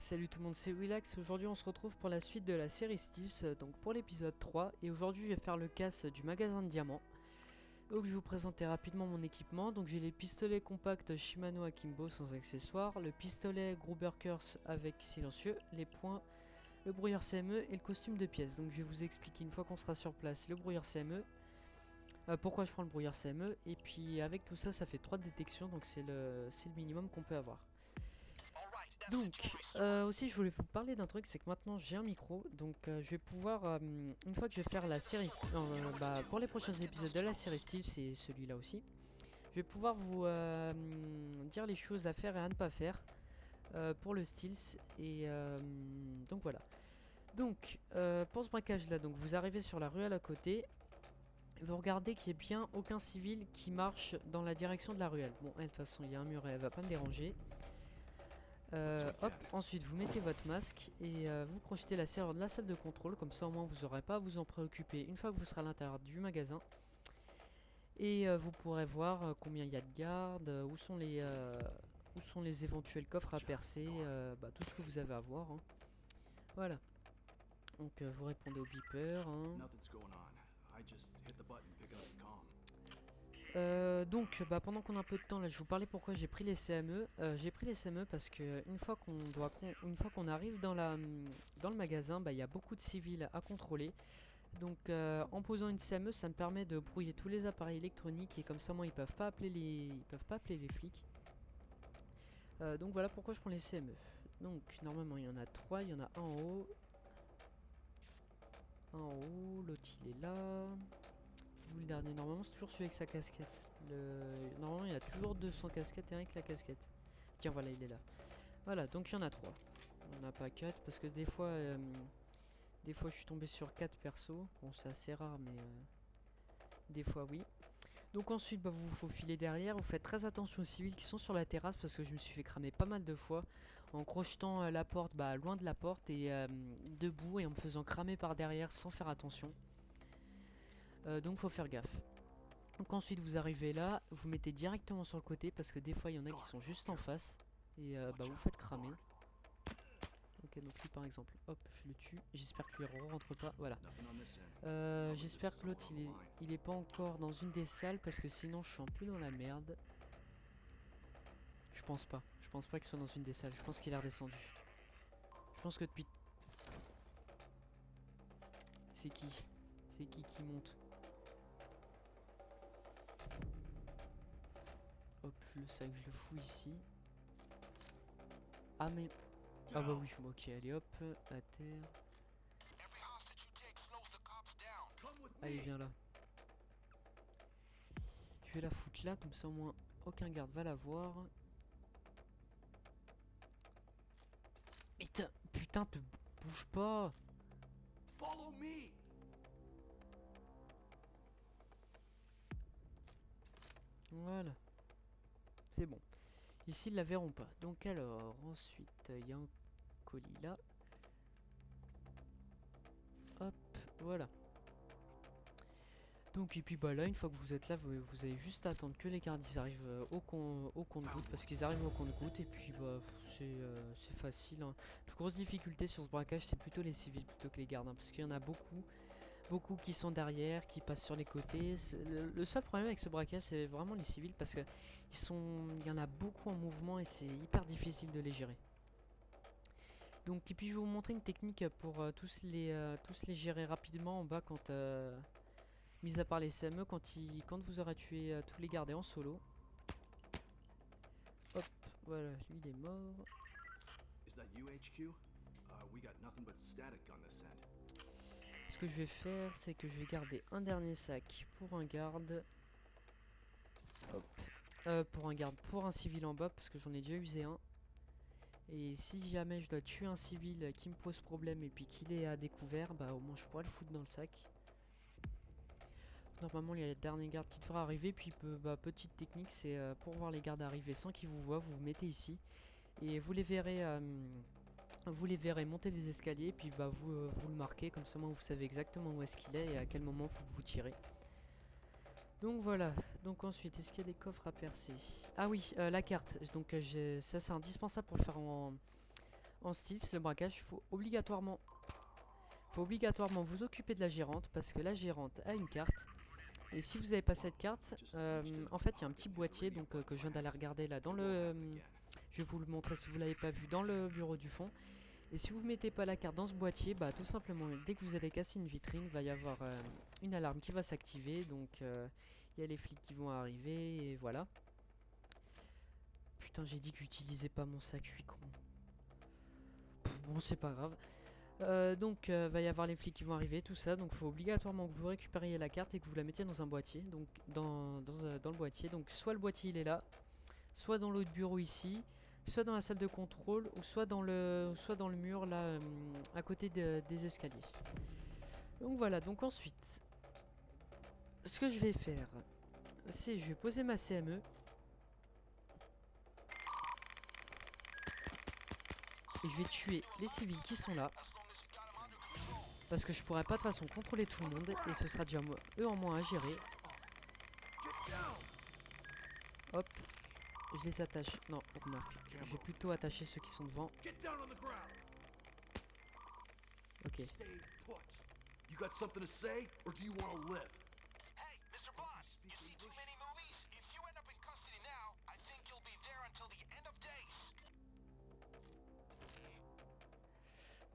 Salut tout le monde, c'est Willax. Aujourd'hui on se retrouve pour la suite de la série Steves, donc pour l'épisode 3. Et aujourd'hui je vais faire le casse du magasin de diamants. Donc je vais vous présenter rapidement mon équipement. Donc j'ai les pistolets compacts Shimano Akimbo sans accessoires, le pistolet Gruber Curse avec silencieux, les poings, le brouilleur CME et le costume de pièce. Donc je vais vous expliquer une fois qu'on sera sur place le brouilleur CME. Pourquoi je prends le brouilleur CME. Et puis avec tout ça, ça fait 3 détections, donc c'est le minimum qu'on peut avoir. Donc, aussi je voulais vous parler d'un truc, c'est que maintenant j'ai un micro, donc je vais pouvoir, une fois que je vais faire la série, pour les prochains épisodes de la série Steve, c'est celui-là aussi, je vais pouvoir vous dire les choses à faire et à ne pas faire pour le Steels, et donc voilà. Donc, pour ce braquage là, donc vous arrivez sur la ruelle à côté, vous regardez qu'il n'y ait bien aucun civil qui marche dans la direction de la ruelle. Bon, elle, de toute façon, il y a un muret, elle va pas me déranger. Hop, ensuite vous mettez votre masque et vous crochetez la serrure de la salle de contrôle, comme ça au moins vous n'aurez pas à vous en préoccuper une fois que vous serez à l'intérieur du magasin. Et vous pourrez voir combien il y a de gardes, où sont les éventuels coffres à percer, tout ce que vous avez à voir, hein. Voilà, donc vous répondez au beeper, hein. Pendant qu'on a un peu de temps là, je vous parlais pourquoi j'ai pris les CME. J'ai pris les CME parce que une fois qu'on arrive dans le magasin, il y a beaucoup de civils à contrôler. Donc en posant une CME, ça me permet de brouiller tous les appareils électroniques et comme ça, moi, ils peuvent pas appeler les flics. Donc voilà pourquoi je prends les CME. Donc normalement, il y en a 3, il y en a un en haut. Un en haut, l'autre il est là. Vous le dernier, normalement c'est toujours celui avec sa casquette. Normalement il y a toujours 200 casquettes et un avec la casquette. Tiens voilà, il est là. Voilà, donc il y en a 3. On n'a pas 4 parce que des fois je suis tombé sur 4 persos. Bon, c'est assez rare mais des fois oui. Donc ensuite vous vous faufilez derrière, vous faites très attention aux civils qui sont sur la terrasse parce que je me suis fait cramer pas mal de fois en crochetant la porte loin de la porte et debout et en me faisant cramer par derrière sans faire attention. Donc faut faire gaffe. Donc ensuite vous arrivez là, vous mettez directement sur le côté parce que des fois il y en a qui sont juste en face et vous faites cramer. Ok, donc lui par exemple, hop, je le tue, j'espère qu'il ne rentre pas, voilà. J'espère que l'autre il est pas encore dans une des salles parce que sinon je suis un peu dans la merde. Je pense pas qu'il soit dans une des salles, je pense qu'il est redescendu. Je pense que depuis... C'est qui? C'est qui monte? Hop, le sac je le fous ici. Ah mais... Ah bah oui, ok, allez hop, à terre. Allez, viens là. Je vais la foutre là, comme ça au moins aucun garde va la voir. Putain, te bouge pas. Follow me. Voilà, c'est bon. Ici, ils la verront pas. Donc alors, ensuite, il y a un colis là. Hop, voilà. Donc et puis là, une fois que vous êtes là, vous avez juste à attendre que les gardes ils arrivent au compte-gouttes parce qu'ils arrivent au compte-gouttes et puis c'est facile, hein. La plus grosse difficulté sur ce braquage, c'est plutôt les civils plutôt que les gardes, hein, parce qu'il y en a beaucoup qui sont derrière, qui passent sur les côtés. Le seul problème avec ce braquage, c'est vraiment les civils parce que il y en a beaucoup en mouvement et c'est hyper difficile de les gérer. Donc et puis je vais vous montrer une technique pour tous les gérer rapidement en bas quand mis à part les CME quand vous aurez tué tous les gardes en solo. Hop, voilà, lui il est mort. Ce que je vais faire, c'est que je vais garder un dernier sac pour un garde. Hop. Pour un civil en bas, parce que j'en ai déjà usé un. Et si jamais je dois tuer un civil qui me pose problème et puis qu'il est à découvert, au moins je pourrais le foutre dans le sac. Normalement il y a le dernier garde qui devra arriver, puis petite technique, c'est pour voir les gardes arriver sans qu'ils vous voient, vous vous mettez ici. Et vous les verrez monter les escaliers, puis vous le marquez, comme ça moi vous savez exactement où est-ce qu'il est et à quel moment faut que vous tirez. Donc voilà, donc ensuite, est-ce qu'il y a des coffres à percer? Ah oui, la carte, donc ça c'est indispensable pour le faire En Stealth, le braquage, faut obligatoirement vous occuper de la gérante parce que la gérante a une carte. Et si vous n'avez pas cette carte, en fait il y a un petit boîtier donc que je viens d'aller regarder là dans le... je vais vous le montrer si vous l'avez pas vu dans le bureau du fond. Et si vous mettez pas la carte dans ce boîtier, bah tout simplement dès que vous allez casser une vitrine, il va y avoir une alarme qui va s'activer. Donc il y a les flics qui vont arriver et voilà. Putain, j'ai dit que j'utilisais pas mon sac, je suis con. Bon, c'est pas grave. Donc va y avoir les flics qui vont arriver, tout ça. Donc faut obligatoirement que vous récupériez la carte et que vous la mettiez dans un boîtier. Donc dans le boîtier. Donc soit le boîtier il est là, soit dans l'autre bureau ici, soit dans la salle de contrôle, ou soit dans le mur là à côté des escaliers. Donc voilà, donc ensuite, ce que je vais faire, c'est je vais poser ma CME. Et je vais tuer les civils qui sont là. Parce que je pourrais pas de toute façon contrôler tout le monde. Et ce sera déjà eux en moins à gérer. Hop. Je les attache. Non, remarque. Je vais plutôt attacher ceux qui sont devant. Ok. You got something to say, or do you want to live? Hey, Mr. Boss, you see too many movies? If you end up in custody now, I think you'll be there until the end of days.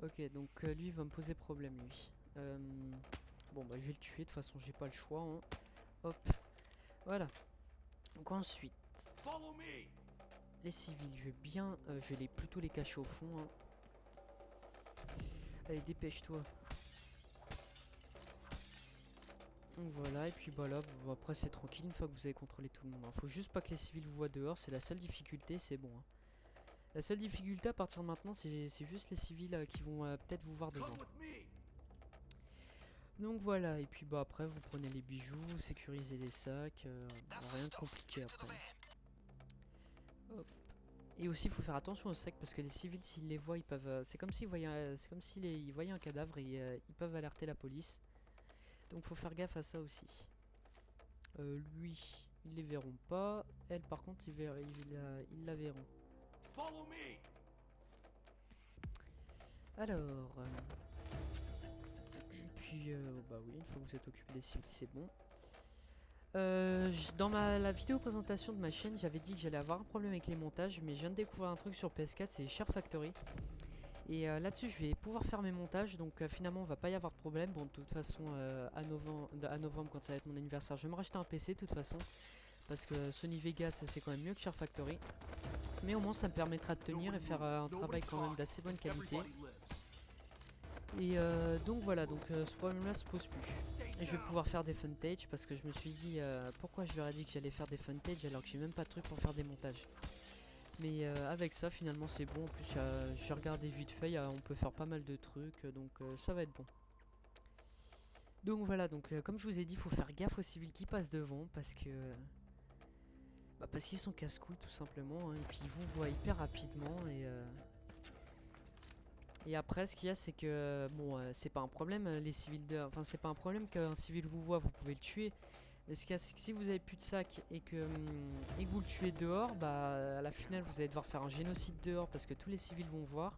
Ok, donc lui il va me poser problème lui. Bon bah je vais le tuer, de toute façon j'ai pas le choix. Hein. Hop. Voilà. Donc ensuite, Follow me. les civils, je vais plutôt les cacher au fond. Hein. Allez, dépêche-toi. Donc voilà, et puis bah là, bon, après c'est tranquille une fois que vous avez contrôlé tout le monde. Hein. Faut juste pas que les civils vous voient dehors, c'est la seule difficulté, c'est bon. Hein. La seule difficulté à partir de maintenant, c'est juste les civils qui vont peut-être vous voir devant. Come with me. Donc voilà, et puis bah après vous prenez les bijoux, vous sécurisez les sacs, rien de compliqué après. Hop. Et aussi il faut faire attention aux sacs parce que les civils s'ils les voient, ils peuvent, c'est comme s'ils voyaient, ils voyaient un cadavre et ils peuvent alerter la police. Donc faut faire gaffe à ça aussi. Lui, ils les verront pas. Elle par contre, ils la verront. Follow me. Alors, puis bah oui, une fois que vous êtes occupé des civils, c'est bon. Dans la vidéo présentation de ma chaîne, j'avais dit que j'allais avoir un problème avec les montages, mais je viens de découvrir un truc sur PS4, c'est Share Factory. Et là-dessus, je vais pouvoir faire mes montages, donc finalement, on va pas y avoir de problème. Bon, de toute façon, à novembre, quand ça va être mon anniversaire, je vais me racheter un PC de toute façon, parce que Sony Vegas, c'est quand même mieux que Share Factory. Mais au moins, ça me permettra de tenir et faire un travail quand même d'assez bonne qualité. Et donc voilà, donc ce problème-là se pose plus. Et je vais pouvoir faire des footage parce que je me suis dit pourquoi je leur ai dit que j'allais faire des footage alors que j'ai même pas de truc pour faire des montages. Mais avec ça finalement c'est bon, en plus j'ai regardé vite fait, on peut faire pas mal de trucs donc ça va être bon. Donc voilà, donc comme je vous ai dit, il faut faire gaffe aux civils qui passent devant parce que parce qu'ils sont casse-couilles tout simplement hein, et puis ils vous voient hyper rapidement et après, ce qu'il y a, c'est que bon, c'est pas un problème, les civils enfin, c'est pas un problème qu'un civil vous voit, vous pouvez le tuer. Mais ce qu'il y a, c'est que si vous avez plus de sac et que vous le tuez dehors, bah à la finale, vous allez devoir faire un génocide dehors parce que tous les civils vont voir.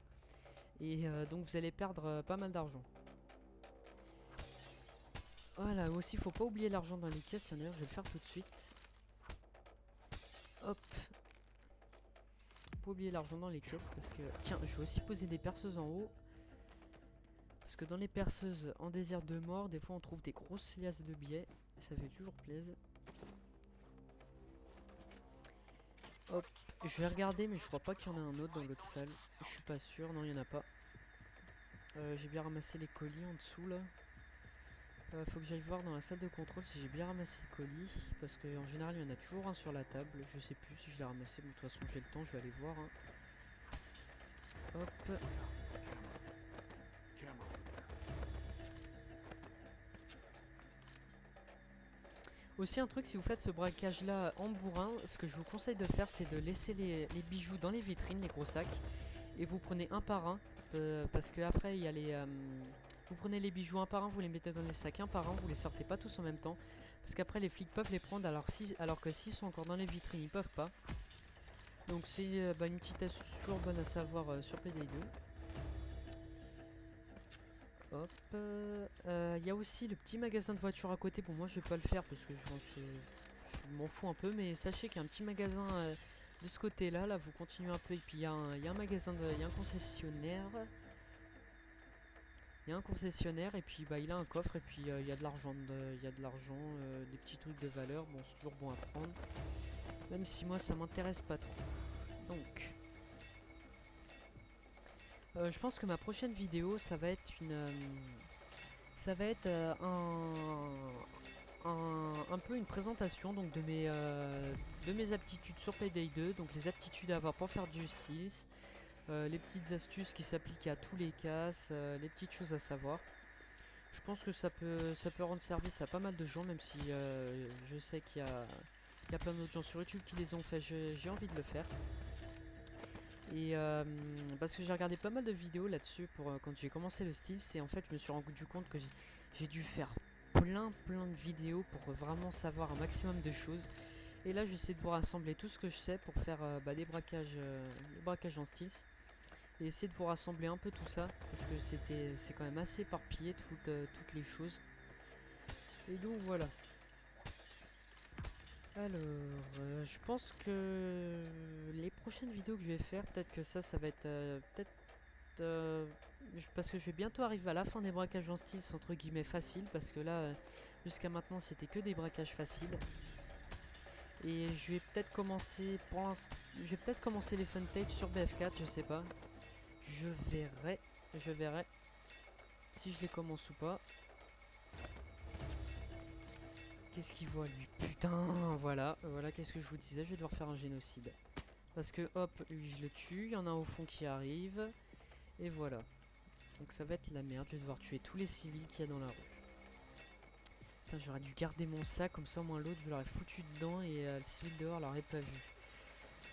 Et donc, vous allez perdre pas mal d'argent. Voilà, aussi, faut pas oublier l'argent dans les caisses. D'ailleurs, je vais le faire tout de suite. Hop. Pas oublier l'argent dans les caisses parce que tiens, je vais aussi poser des perceuses en haut parce que dans les perceuses en désert de mort des fois on trouve des grosses liasses de billets et ça fait toujours plaisir. Hop, je vais regarder mais je crois pas qu'il y en a un autre dans l'autre salle, je suis pas sûr, non il y en a pas. J'ai bien ramassé les colis en dessous là. Faut que j'aille voir dans la salle de contrôle si j'ai bien ramassé le colis parce qu'en général il y en a toujours un sur la table, je sais plus si je l'ai ramassé mais de toute façon j'ai le temps, je vais aller voir hein. Hop. Aussi un truc, si vous faites ce braquage là en bourrin, ce que je vous conseille de faire c'est de laisser les bijoux dans les vitrines, les gros sacs. Et vous prenez un par un, parce que après il y a les... vous prenez les bijoux un par un, vous les mettez dans les sacs un par un, vous les sortez pas tous en même temps. Parce qu'après les flics peuvent les prendre alors que s'ils sont encore dans les vitrines ils peuvent pas. Donc c'est bah, une petite astuce toujours bonne à savoir sur Payday 2. Hop, il y a aussi le petit magasin de voitures à côté. Bon, moi je vais pas le faire parce que je m'en fous un peu, mais sachez qu'il y a un petit magasin de ce côté-là. Là, vous continuez un peu et puis il y a un magasin, il y a un concessionnaire. Il y a un concessionnaire et puis bah il a un coffre et puis il y a de l'argent, des petits trucs de valeur. Bon, c'est toujours bon à prendre. Même si moi ça m'intéresse pas trop. Donc, je pense que ma prochaine vidéo, ça va être un peu une présentation donc de mes aptitudes sur Payday 2, donc les aptitudes à avoir pour faire du justice, les petites astuces qui s'appliquent à tous les casses, les petites choses à savoir. Je pense que ça peut rendre service à pas mal de gens, même si je sais qu'il y a plein d'autres gens sur YouTube qui les ont fait. J'ai envie de le faire. Et parce que j'ai regardé pas mal de vidéos là-dessus pour quand j'ai commencé le Steels, et en fait je me suis rendu compte que j'ai dû faire plein de vidéos pour vraiment savoir un maximum de choses. Et là j'essaie de vous rassembler tout ce que je sais pour faire bah, des braquages en Steels. Et essayer de vous rassembler un peu tout ça, parce que c'est quand même assez éparpillé toutes les choses. Et donc voilà. Alors, je pense que les prochaines vidéos que je vais faire, peut-être que ça va être parce que je vais bientôt arriver à la fin des braquages en style, entre guillemets facile, parce que là, jusqu'à maintenant, c'était que des braquages faciles. Et je vais peut-être commencer, je vais peut-être commencer les Funtage sur BF4, je sais pas. Je verrai si je les commence ou pas. Qu'est-ce qu'il voit lui? Putain, voilà, qu'est-ce que je vous disais, je vais devoir faire un génocide. Parce que hop, lui je le tue, il y en a un au fond qui arrive. Et voilà. Donc ça va être la merde, je vais devoir tuer tous les civils qu'il y a dans la rue. Putain, j'aurais dû garder mon sac, comme ça au moins l'autre je l'aurais foutu dedans et le civil dehors l'aurait pas vu.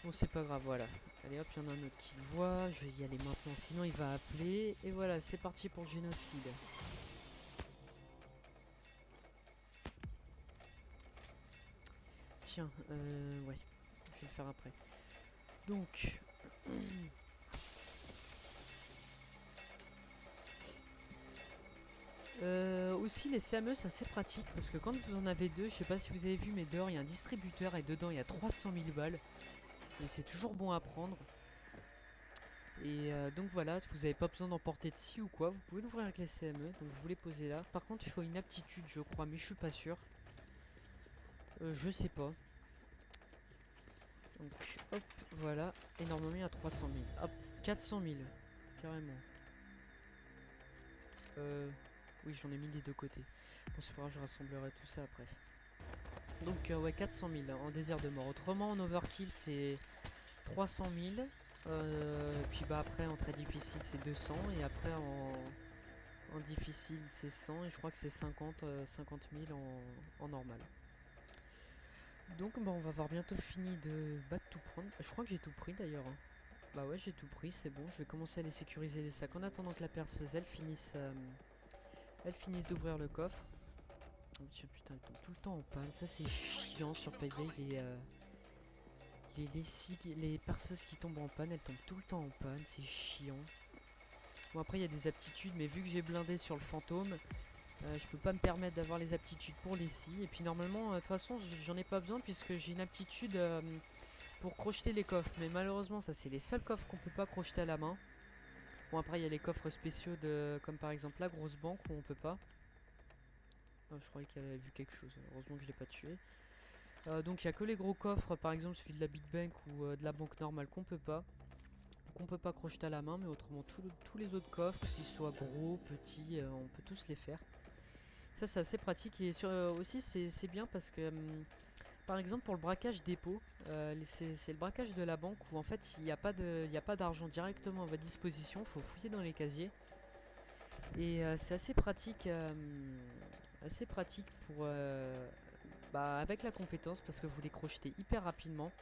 Bon c'est pas grave, voilà. Allez hop, il y en a un autre qui le voit, je vais y aller maintenant, sinon il va appeler. Et voilà, c'est parti pour le génocide. Tiens, ouais, je vais le faire après. Donc, aussi les CME c'est assez pratique parce que quand vous en avez deux, je sais pas si vous avez vu mais dehors il y a un distributeur et dedans il y a 300 000 balles. Et c'est toujours bon à prendre. Et donc voilà, vous avez pas besoin d'emporter de scie ou quoi, vous pouvez l'ouvrir avec les CME, donc vous les posez là. Par contre il faut une aptitude je crois, mais je suis pas sûr. Je sais pas. Donc hop, voilà, et normalement il y a 300 000. Hop, 400 000, carrément. Oui j'en ai mis des deux côtés. Bon c'est pas grave, je rassemblerai tout ça après. Donc ouais, 400 000 en désir de mort. Autrement en overkill c'est 300 000. Puis bah après en très difficile c'est 200. Et après en difficile c'est 100. Et je crois que c'est 50 000 en normal. Donc bah on va avoir bientôt fini de tout prendre. Je crois que j'ai tout pris d'ailleurs. Hein. Bah ouais j'ai tout pris, c'est bon. Je vais commencer à les sécuriser les sacs en attendant que la perceuse elle finisse d'ouvrir le coffre. Oh putain, elle tombe tout le temps en panne. Ça c'est chiant sur Payday. Les perceuses qui tombent en panne, elles tombent tout le temps en panne. C'est chiant. Bon après il y a des aptitudes, mais vu que j'ai blindé sur le fantôme, je peux pas me permettre d'avoir les aptitudes pour les scies. Et puis normalement, de toute façon, j'en ai pas besoin puisque j'ai une aptitude pour crocheter les coffres. Mais malheureusement, ça c'est les seuls coffres qu'on peut pas crocheter à la main. Bon après il y a les coffres spéciaux comme par exemple la grosse banque où on peut pas. Oh, je croyais qu'elle avait vu quelque chose, heureusement que je l'ai pas tué. Donc il n'y a que les gros coffres, par exemple celui de la Big Bank ou de la banque normale qu'on peut pas. Qu'on peut pas crocheter à la main, mais autrement tous les autres coffres, qu'ils soient gros, petits, on peut tous les faire. Ça c'est assez pratique et aussi c'est bien parce que par exemple pour le braquage dépôt, c'est le braquage de la banque où en fait il n'y a pas d'argent directement à votre disposition, il faut fouiller dans les casiers. Et c'est assez pratique pour bah, avec la compétence parce que vous les crochetez hyper rapidement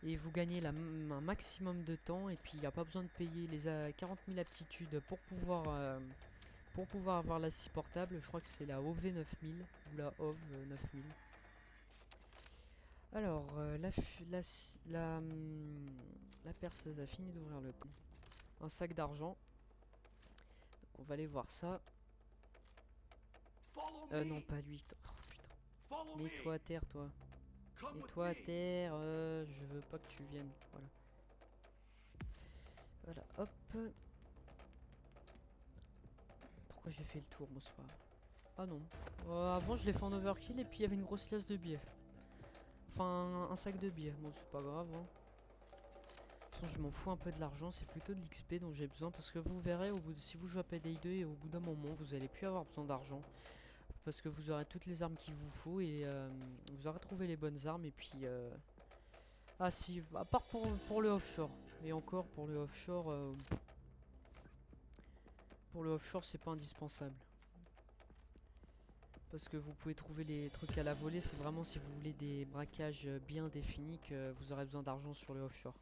et vous gagnez un maximum de temps et puis il n'y a pas besoin de payer les 40 000 aptitudes pour pouvoir avoir la scie portable. Je crois que c'est la OV 9000 ou la OV 9000. Alors, la perceuse a fini d'ouvrir le con. Un sac d'argent. Donc on va aller voir ça. Follow me. Non, pas lui. Oh, putain. Follow me. Mets-toi à terre, toi. Come with Mets-toi à me. terre. Je veux pas que tu viennes. Voilà. Voilà, hop. Pourquoi j'ai fait le tour, moi, ce soir? Ah non. Avant, je l'ai fait en overkill et puis il y avait une grosse liasse de billets. Enfin, un sac de billets. Bon, c'est pas grave, hein. De toute façon, je m'en fous un peu de l'argent, c'est plutôt de l'XP dont j'ai besoin parce que vous verrez, si vous jouez à Payday 2 et au bout d'un moment, vous allez plus avoir besoin d'argent parce que vous aurez toutes les armes qu'il vous faut et vous aurez trouvé les bonnes armes et puis ah si, à part pour le offshore. Et encore pour le offshore, c'est pas indispensable. Parce que vous pouvez trouver les trucs à la volée, c'est vraiment si vous voulez des braquages bien définis que vous aurez besoin d'argent sur le offshore.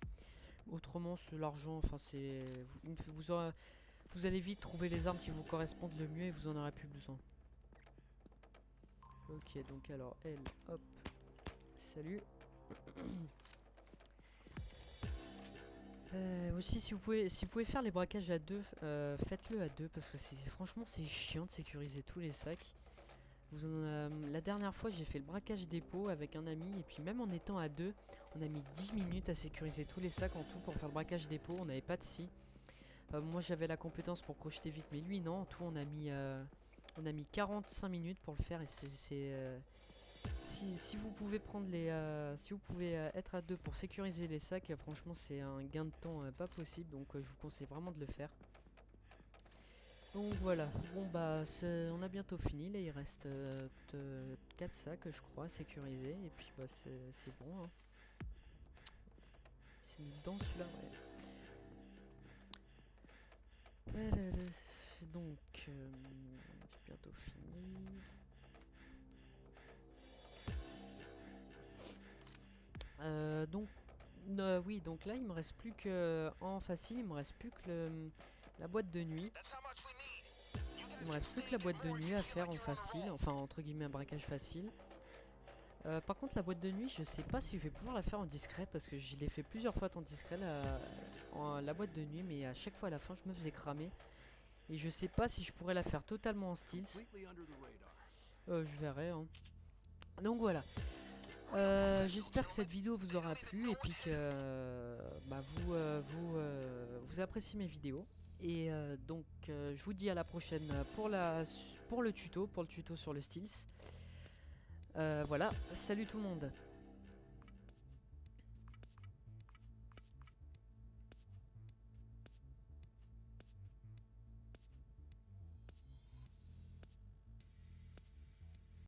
Autrement, l'argent, enfin c'est... Vous allez vite trouver les armes qui vous correspondent le mieux et vous en aurez plus besoin. Ok, donc alors, elle, hop, salut. Aussi, si vous pouvez faire les braquages à deux, faites-le à deux parce que franchement c'est chiant de sécuriser tous les sacs. La dernière fois j'ai fait le braquage dépôt avec un ami et puis même en étant à deux, on a mis 10 minutes à sécuriser tous les sacs en tout pour faire le braquage dépôt, on n'avait pas de scie. Moi j'avais la compétence pour crocheter vite mais lui non, en tout on a mis 45 minutes pour le faire et si vous pouvez prendre si vous pouvez être à deux pour sécuriser les sacs, franchement c'est un gain de temps pas possible donc je vous conseille vraiment de le faire. Donc voilà, bon bah on a bientôt fini, là il reste 4 sacs je crois sécurisés et puis bah c'est bon hein. C'est dans celui-là ouais. Donc c'est bientôt fini. Donc oui, donc là il me reste plus que en facile, il me reste plus que la boîte de nuit. That's how much we need. You Il guys me can reste plus stay que la and boîte get de more if nuit you à feel faire like en you're on a facile, roll. enfin entre guillemets un braquage facile. Par contre la boîte de nuit, je sais pas si je vais pouvoir la faire en discret parce que je l'ai fait plusieurs fois en discret la boîte de nuit, mais à chaque fois à la fin je me faisais cramer et je sais pas si je pourrais la faire totalement en stealth. Completely under the radar. Je verrai hein. Donc voilà. J'espère que cette vidéo vous aura plu et puis que bah, vous appréciez mes vidéos. Et donc je vous dis à la prochaine pour le tuto sur le Stealth. Voilà, salut tout le monde.